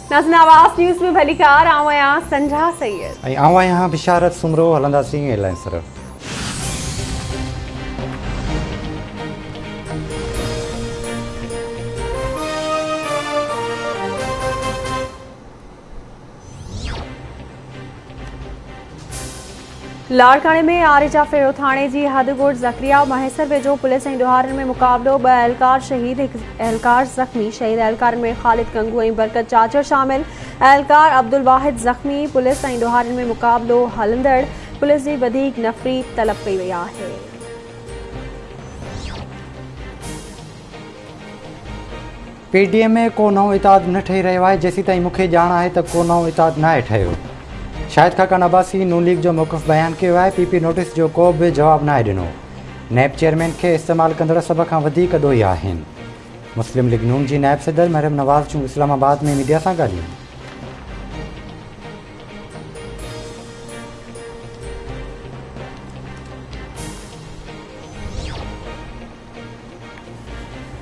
नाज़रीन, आवाज़ न्यूज़ में भलीकार आवां संझा सैयद आवां यहाँ बिशारत सुमरो हलंदासीं एयरलाइंस तरफ़। लाड़काने में आरिजा फेरो थाने जी हदगोड़ ज़करिया महसर वेझो पुलिस ऐं ॾोहारनि में मुक़ाबलो। 2 एहलकार शहीद, 1 एहलकार ज़ख़्मी। शहीद एहलकारनि में ख़ालिद कंगू ऐं बरकत चाचर शामिल। एहलकार अब्दुल वाहिद ज़ख़्मी। पुलिस ऐं ॾोहारनि में मुक़ाबलो हलंदड़। पुलिस जी वधीक नफ़री तलब कई वई आहे। PDM में को नओं इताद न ठही रहियो आहे। जेसीं ताईं मूंखे ॼाण आहे त को नओं इताद न आहे ठहियो। शाहिद खाकान अब्बासी नून लीग जो मौक़िफ़ बयान कयो आहे। PP नोटिस जो को बि जवाब न आहे ॾिनो। नैब चेयरमैन खे इस्तेमालु कंदड़ सभ खां वधीक ॾोही आहिनि। मुस्लिम लीग नून जी नायब सदर मरियम नवाज़ जूं इस्लामाबाद में मीडिया सां ॻाल्हियूं।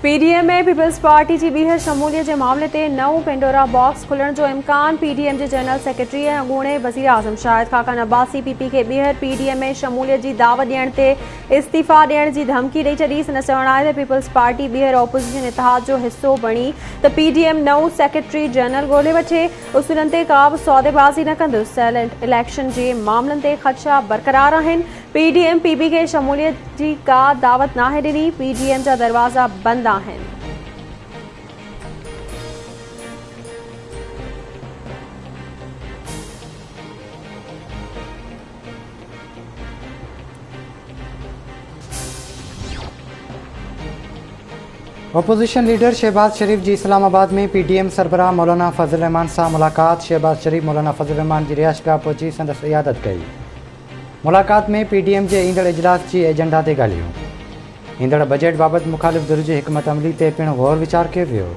PDM में पीपल्स पार्टी जी ॿीहर शमूलियत जे मामले ते नओं पेंडोरा बॉक्स खुलण जो इम्कान। PDM जे जनरल सेक्रेटरी ऐं अॻूणे वज़ीर आज़म शाहिद खाकान अब्बासी PP खे ॿीहर PDM में शमूलियत जी दावत ॾियण ते इस्तीफ़ा ॾियण जी धमकी ॾेई छॾी। संदसि चवणु आहे त पीपल्स पार्टी ॿीहर ऑपोज़िशन इतिहाद जो हिसो बणी त PDM नओं सेक्रेटरी जनरल ॻोल्हे वठे। उसूलनि ते का बि सौदेबाज़ी न कंदुसि। इलेक्शन जे मामलनि ते ख़दशा बरक़रार आहिनि। PDM PP खे शमूलियत जी का दावत नाहे ॾिनी। PDM जा दरवाज़ा बंदि आहिनि। अपोजिशन लीडर शहबाज शरीफ जी इस्लामाबाद में PDM सरबराह मौलाना फजल रहमान सां मुलाक़ात। शहबाज शरीफ मौलाना फजल रहमान जी रिहाइशगाह पहुची संदसि इयादत कई। मुलाक़ात में PDM जे ईंदड़ इजलास जी एजेंडा ते ॻाल्हियूं। ईंदड़ बजट बाबति मुख़ालिफ़ धुर जी हिकमत अमली ते पिणु गौर वीचार कयो वियो।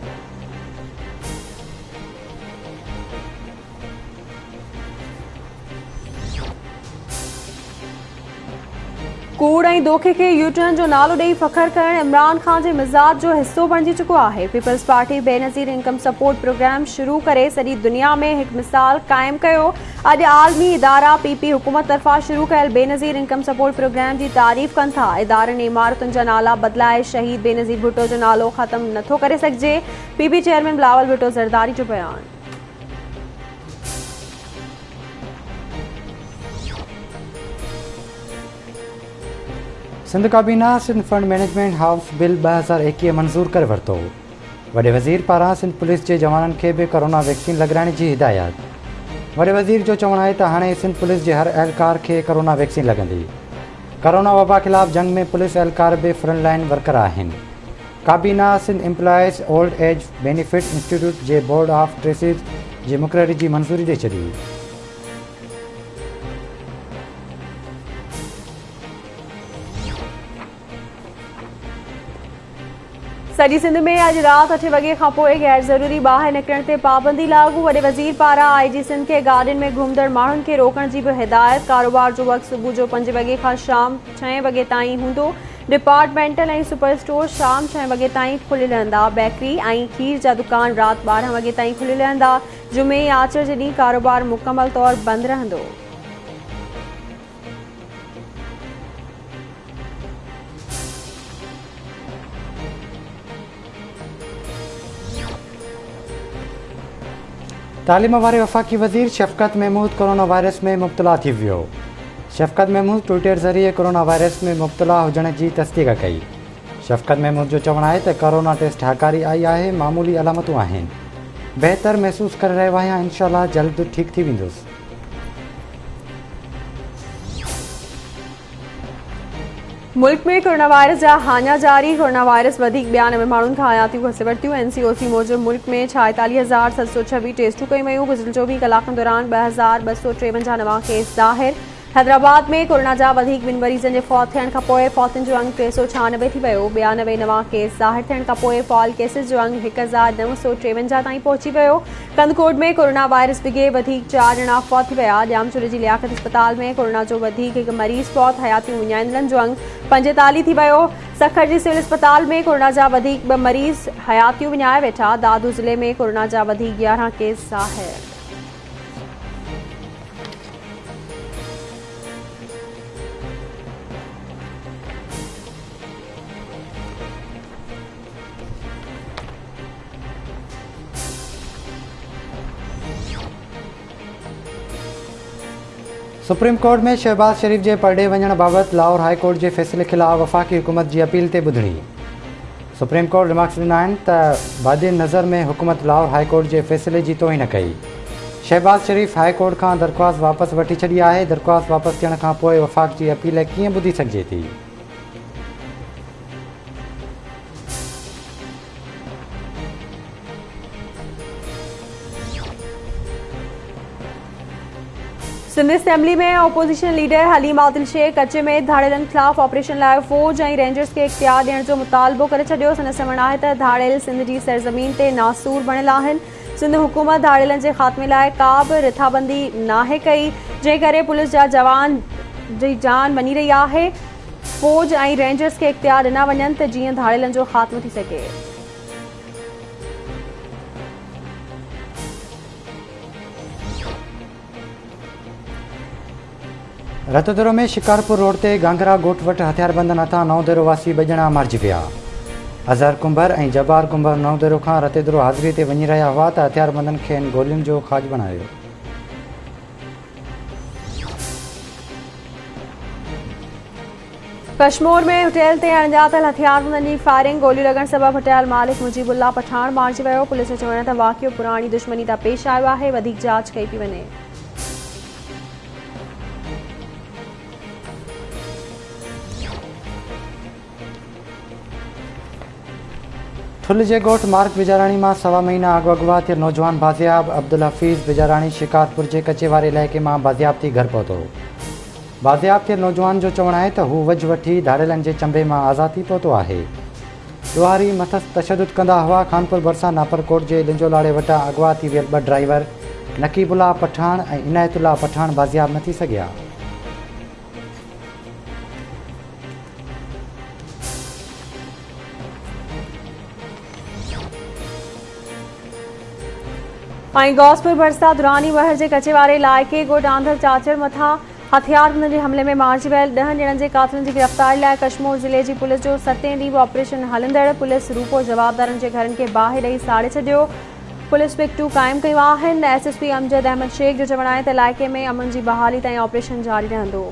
कूड़ ऐं दोखे खे यूटर्न जो नालो ॾेई फ़ख्र करणु इमरान ख़ान जे मिज़ाज जो हिसो बणिजी चुको आहे। Peoples party Benazir income support programme शुरू करे सॼी दुनिया में हिकु मिसाल क़ाइमु कयो। अॼु आलमी इदारा PP हुकूमत तरफ़ां शुरू कयल बेनज़ीर इनकम सपोर्ट प्रोग्राम जी तारीफ़ कनि था। इदारनि इमारतुनि जा नाला बदिलाए शहीद बेनज़ीर भुट्टो जो नालो ख़त्म नथो करे सघिजे। PP चेयरमैन बिलावल भुट्टो ज़रदारी जो बयानु। सिंध काबीना Sindh fund management house bill 2021 मंज़ूर करे वरितो। वॾे वज़ीर पारां सिंध पुलिस जे जवाननि खे बि कोरोना वैक्सीन लॻाइण जी हिदायत। वॾे वज़ीर जो चवणु आहे त हाणे सिंध पुलिस जे हर एहलकार खे कोरोना वैक्सीन लॻंदी। कोरोना वबा ख़िलाफ़ जंग में पुलिस एहलकार बि फ्रंट लाइन वर्कर आहिनि। काबीना Sindh employees old age benefit institute जे बोर्ड ऑफ ट्रस्टीज़ जी मुक़ररी जी मंज़ूरी ॾेई छॾी। सॼी सिंध में अॼु राति 8 वॻे खां पोइ गैर ज़रूरी ॿाहिरि निकिरण ते पाबंदी लागू। वॾे वज़ीर पारां IG सिंध खे गाॾियुनि में घुमंदड़ माण्हुनि खे रोकण जी बि हिदायत। कारोबार जो वक़्तु सुबुह जो 5 वॻे खां शाम 6 वॻे ताईं हूंदो। डिपार्टमेंटल ऐं सुपर स्टोर शाम 6 वॻे ताईं खुलियल रहंदा। बेकरी ऐं खीर जा दुकान राति 12 वॻे ताईं खुलियल रहंदा। जुमे ऐं आचर जे ॾींहुं कारोबार मुकमल तौरु बंदि रहंदो। तालीम वारे वफ़ाक़ी वज़ीर शफ़क़त महमूद कोरोना वायरस में मुब्तला थी वियो। शफ़क़त महमूद ट्विटर ज़रिए कोरोना वायरस में मुब्तला हुजण जी तस्दीक़ कई। शफ़क़त महमूद जो चवणु आहे त कोरोना टेस्ट हकारी आई आहे, मामूली अलामतूं आहिनि। बहितर महसूसु करे रहियो आहियां, इंशाअल्लाह जल्द ठीकु थी वेंदुसि। मुल्क में कोरोना वायरस जा हाञा जारी। कोरोना वायरस वधीक 92 माण्हुनि खां हयातियूं खसे वरितियूं। NCOC मूजिबि मुल्क में 46,726 टेस्टूं कयूं वयूं। गुज़िरियल 24 कलाकनि दौरान 2,253 नवां केस ज़ाहिर। हैदराबाद में कोरोना जा वधीक ॿिनि मरीज़नि जे फौत थियण खां पोइ फौतुनि जो अंग 396 थी वियो। 92 नवां केस ज़ाहिर थियण खां पोइ फॉल केसिस जो अंग 1953 ताईं पहुची वियो। कंदकोट में कोरोना वायरस बिगे वधीक 4 ॼणा फौत थी विया। जामचुरी जी लियाकत अस्पताल में कोरोना जो वधीक हिकु मरीज़ फौत। हयातियूं विञाईंदड़नि जो अंग 45 थी वियो। सखर जी सिविल अस्पताल में कोरोना जा वधीक 2 मरीज़ हयातियूं विञाए वेठा। दादू ज़िले में कोरोना जा वधीक 11 केस ज़ाहिर। सुप्रीम कोर्ट में शहबाज शरीफ के परडे वञण बाबत लाहौर हाई कोर्ट के फैसले खिलाफ वफ़ाक़ी हुकूमत की अपील ते ॿुधणी। सुप्रीम कोर्ट रिमार्क्स ॾिना आहिनि त बादे नज़र में हुकूमत लाहौर हाई कोर्ट के फैसले की तोहीन कई। शहबाज शरीफ हाई कोर्ट का दरख्वास्त वापस वठी छॾी आहे। दरख्वास्त वापस थियण खां पोइ वफ़ाक़ की अपील कीअं ॿुधी सघिजे थी। सिंध असेंबली में अपोजिशन लीडर हलीम आदिल शेख कच्चे में धाड़ेलनि खिलाफ ऑपरेशन लाइ फौज और रेंजर्स के इख्तियार ॾियण जो मुतालबो करे छॾियो। संदसि चवणु आहे त धाड़ेल सिंध की सरज़मीन ते नासूर बणियल आहिनि। सिंध हुकूमत धाड़ेलनि के ख़ात्मे लाइ का बि रिथाबंदी नाहे कई, जंहिं करे पुलिस जा जवान जी जान वञी रही आहे। फौज और रेंजर्स के इख्तियार ॾिना वञनि त जीअं धाड़ेलनि जो ख़ात्मो थी सघे। रतोदरो में शिकारपुर रोड ते गांगरा गोट वटि हथियारबंदनि हथां नवदेरो वासी 2 ॼणा मारिजी विया। अज़हर कुंभर और जबार कुंभर नवदेरो खां रतेदरो हाज़िरी ते वञी रहिया हुआ त हथियारबंदनि खेनि गोलियुनि जो खाज बनायो। कश्मीर में होटल ते अणॼातल हथियारबंदनि जी फायरिंग गोली लगण सबब होटल मालिक मुजीबुल्ला पठान मारिजी वियो। पुलिस जो चवणु आहे त वाक़ियो पुराणी दुश्मनी तां पेश आयो आहे। वधीक जांच कई पई वञे। ठुल जे ॻोठ मार्क बिजाराणी में 1.25 महीना अॻु अगवा थियल नौजवान बाज़ियाब अब्दुल हफ़ीज़ बिजाराणी शिकारपुर के कच्चे वारे इलाइक़े में बाज़ियाब थी घर पहुतो। बाज़ियाब थियल नौजवान जो चवणु आहे त हू वज वठी धाड़ेलनि के चंबे में आज़ाद थी पहुतो आहे। ॾुहारी मथस तशदुद कंदा हुआ। खानपुर भरसा नापरकोट के लिंजोलाड़े वटा अगवा थी वियल 2 ड्राइवर नकीबुल्ला पठान और इनायतुल्ला पठान बाज़ियाब न थी सघिया। गौसपुर भरसा दुरानी वहर के कच्चे वारे इलाइक़े गोट आंधर चाचर मथा हथियारबंदनि के हमले में मारिजी वियल 10 ॼणनि के कातिलनि की गिरफ्तारी लाइ कश्मीर जिले की पुलिस जो 7 ॾींहुं ऑपरेशन हलंदड़। पुलिस रूपो जवाबदारनि के घरनि के बाहि ॾेई साड़े छॾियो। पुलिस पिकटू कायम कयूं आहिनि। SSP अमजद अहमद शेख जो चवणु आहे त इलाइक़े में अमन की बहाली ताईं ऑपरेशन जारी रहंदो।